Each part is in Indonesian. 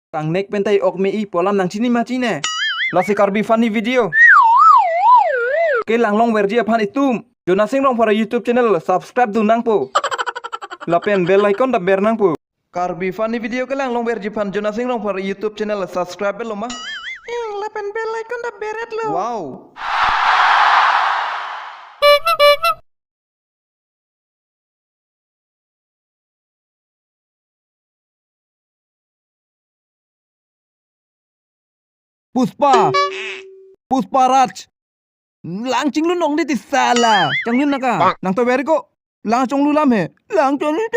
Kang nek pentai ok mei polam nang chini ma chine. La si karbi funny video. Ke lang long werji aphan itum. Jona sing long para YouTube channel subscribe du nang po. La pen bell icon da ber nang po. Karbi funny video ke lang long werji phan jona sing long para YouTube channel subscribe lo ma. La pen bell icon da beret lo. Wow. Puspa Raj. Lang ching lu nong di tisala. Chang lu naka. Nang to beri ko. Lang chong lu lam he. Lang chong lu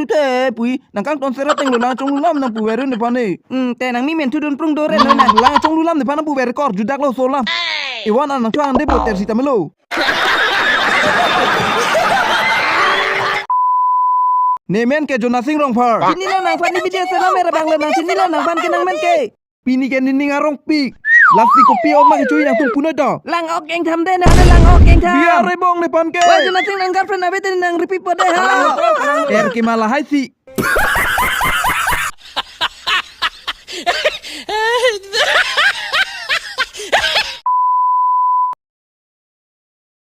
te. Pui nang kang ton serat teng lu lang chong lu lam nang pu beri ne pane. Te nang mi men tu don prung dore na. Lang chong lu lam ne pana pu beri kor judak lo so lam. Iwan nang chuang de boter si tamelo. Nemen ke Jona Sing rong par. Sini la nang fan video sana mera bang nang sini la nang fan ke nang men ke. Pini ke ni ngarong pik. Lasti ko pio ma ke chui nang tung punoi to. Lang ok eng tham de na lang ok eng tham. Biar re bong ne pan ke. Wah Jona Sing nang girlfriend abe ten nang repeat pode ha. Er ke malah hai si.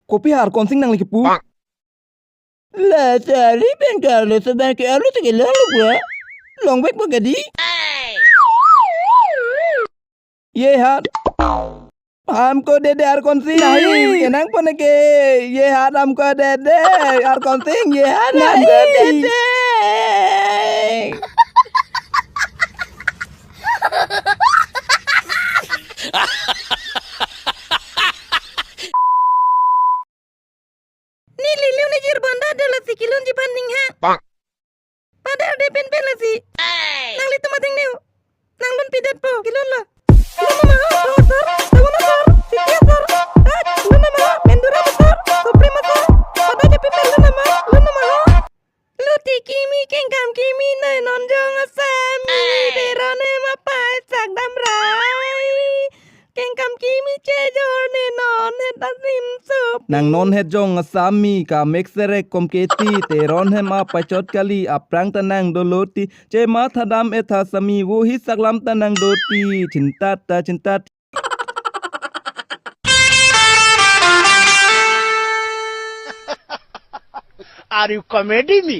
Kopi har konsing nang lagi pu. La sari ben Carlo sabar ke alu te lalu gua. Long bek bagadi. ये हाथ हमको दे दे यार कौन सी नहीं केनंग पने के ये हाथ हमको दे दे यार कौन सी ये हाथ हमको दे दे नी लिलियो ने जिर बंदा adalah si kilon ji banding ha padahal de pen pen si nang li tumating neu nang lun pidat po kilon la Nang non het jong asami ka mixere komketi te ron he ma pachot kali aprang tanang doloti che ma thadam etha sami wo hi saklam tanang doti cinta. Are you comedy me?